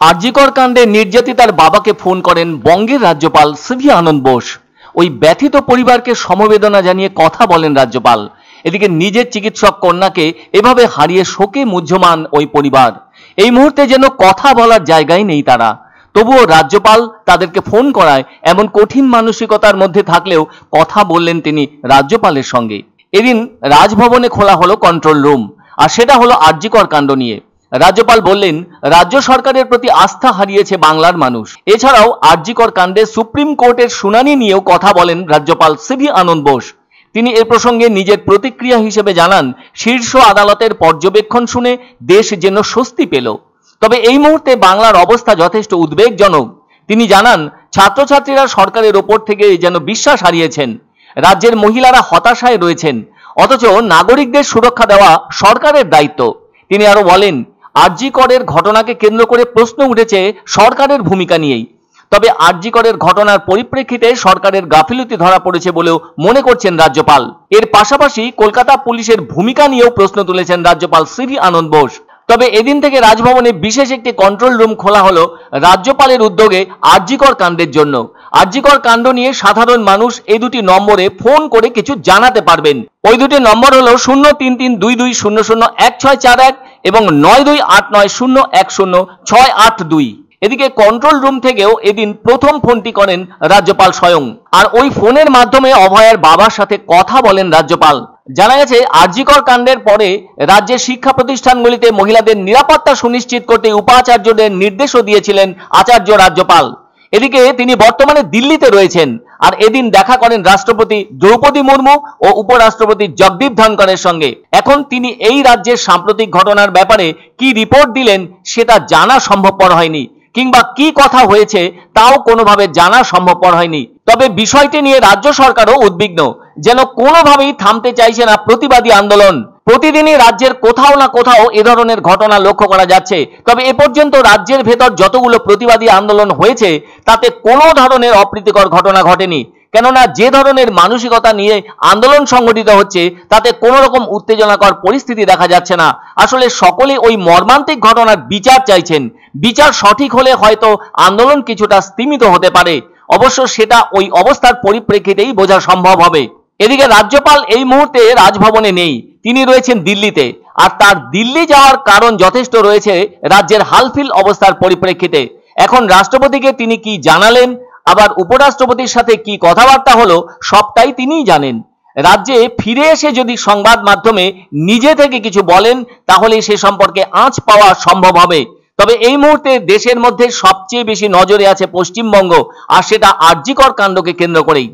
আরজিকর কাণ্ডে নির্যাতিতার বাবাকে ফোন করেন বঙ্গের রাজ্যপাল সিভি আনন্দ বোস। ওই ব্যথিত পরিবারকে সমবেদনা জানিয়ে কথা বলেন রাজ্যপাল। এদিকে নিজের চিকিৎসক কন্যাকে এভাবে হারিয়ে শোকে মুহ্যমান ওই পরিবার। এই মুহূর্তে যেন কথা বলার জায়গায় নেই তারা। তবুও রাজ্যপাল তাদেরকে ফোন করায় এমন কঠিন মানসিকতার মধ্যে থাকলেও কথা বললেন তিনি রাজ্যপালের সঙ্গে। এদিন রাজভবনে খোলা হলো কন্ট্রোল রুম, আর সেটা হলো আরজিকর কাণ্ড নিয়ে। রাজ্যপাল বললেন, রাজ্য সরকারের প্রতি আস্থা হারিয়েছে বাংলার মানুষ। এছাড়াও আরজিকর কাণ্ডে সুপ্রিম কোর্টের শুনানি নিয়েও কথা বলেন রাজ্যপাল সিভি আনন্দ বোস। তিনি এ প্রসঙ্গে নিজের প্রতিক্রিয়া হিসেবে জানান, শীর্ষ আদালতের পর্যবেক্ষণ শুনে দেশ যেন স্বস্তি পেল। তবে এই মুহূর্তে বাংলার অবস্থা যথেষ্ট উদ্বেগজনক। তিনি জানান, ছাত্রছাত্রীরা সরকারের ওপর থেকে যেন বিশ্বাস হারিয়েছেন। রাজ্যের মহিলারা হতাশায় রয়েছেন, অথচ নাগরিকদের সুরক্ষা দেওয়া সরকারের দায়িত্ব। তিনি আরো বলেন, আরজিকরের ঘটনাকে কেন্দ্র করে প্রশ্ন উঠেছে সরকারের ভূমিকা নিয়েই। তবে আরজিকরের ঘটনার পরিপ্রেক্ষিতে সরকারের গাফিলতি ধরা পড়েছে বলেও মনে করছেন রাজ্যপাল। এর পাশাপাশি কলকাতা পুলিশের ভূমিকা নিয়েও প্রশ্ন তুলেছেন রাজ্যপাল সিভি আনন্দ বোস। তবে এদিন থেকে রাজভবনে বিশেষ একটি কন্ট্রোল রুম খোলা হলো রাজ্যপালের উদ্যোগে আরজিকর কাণ্ডের জন্য। আরজিকর কাণ্ড নিয়ে সাধারণ মানুষ এই দুটি নম্বরে ফোন করে কিছু জানাতে পারবেন। ওই দুটি নম্বর হলো 03322001641 এবং 9289010682। এদিকে কন্ট্রোল রুম থেকেও এদিন প্রথম ফোনটি করেন রাজ্যপাল স্বয়ং, আর ওই ফোনের মাধ্যমে অভয়ার বাবার সাথে কথা বলেন রাজ্যপাল। জানা গেছে, আরজিকর কাণ্ডের পরে রাজ্যের শিক্ষা প্রতিষ্ঠানগুলিতে মহিলাদের নিরাপত্তা সুনিশ্চিত করতে উপাচার্যদের নির্দেশও দিয়েছিলেন আচার্য রাজ্যপাল। এদিকে তিনি বর্তমানে দিল্লিতে রয়েছেন, আর এদিন দেখা করেন রাষ্ট্রপতি দ্রৌপদী মুর্মু ও উপরাষ্ট্রপতি জগদীপ ধনখড়ের সঙ্গে। এখন তিনি এই রাজ্যের সাম্প্রতিক ঘটনার ব্যাপারে কি রিপোর্ট দিলেন সেটা জানা সম্ভবপর হয়নি, কিংবা কি কথা হয়েছে তাও কোনোভাবে জানা সম্ভবপর হয়নি। তবে বিষয়টি নিয়ে রাজ্য সরকারও উদ্বিগ্ন, যেন কোনোভাবেই থামতে চাইছে না প্রতিবাদী আন্দোলন। প্রতিদিনই রাজ্যের কোথাও না কোথাও এ ধরনের ঘটনা লক্ষ্য করা যাচ্ছে। তবে এ পর্যন্ত রাজ্যের ভেতর যতগুলো প্রতিবাদী আন্দোলন হয়েছে তাতে কোনো ধরনের অপ্রীতিকর ঘটনা ঘটেনি। কেননা যে ধরনের মানসিকতা নিয়ে আন্দোলন সংগঠিত হচ্ছে তাতে কোনো রকম উত্তেজনাকর পরিস্থিতি দেখা যাচ্ছে না। আসলে সকলে ওই মর্মান্তিক ঘটনার বিচার চাইছেন। বিচার সঠিক হলে হয়তো আন্দোলন কিছুটা স্তিমিত হতে পারে। অবশ্য সেটা ওই অবস্থার পরিপ্রেক্ষিতেই বোঝা সম্ভব হবে। এদিকে রাজ্যপাল এই মুহূর্তে রাজভবনে নেই, তিনি রয়েছেন দিল্লিতে। আর তার দিল্লি যাওয়ার কারণ যথেষ্ট রয়েছে রাজ্যের হালফিল অবস্থার পরিপ্রেক্ষিতে। এখন রাষ্ট্রপতিকে তিনি কি জানালেন, আবার উপরাষ্ট্রপতির সাথে কি কথাবার্তা হলো, সবটাই তিনিই জানেন। রাজ্যে ফিরে এসে যদি সংবাদ মাধ্যমে নিজে থেকে কিছু বলেন তাহলে সে সম্পর্কে আঁচ পাওয়া সম্ভব হবে। তবে এই মুহূর্তে দেশের মধ্যে সবচেয়ে বেশি নজরে আছে পশ্চিমবঙ্গ, আর সেটা আরজিকর কাণ্ডকে কেন্দ্র করেই।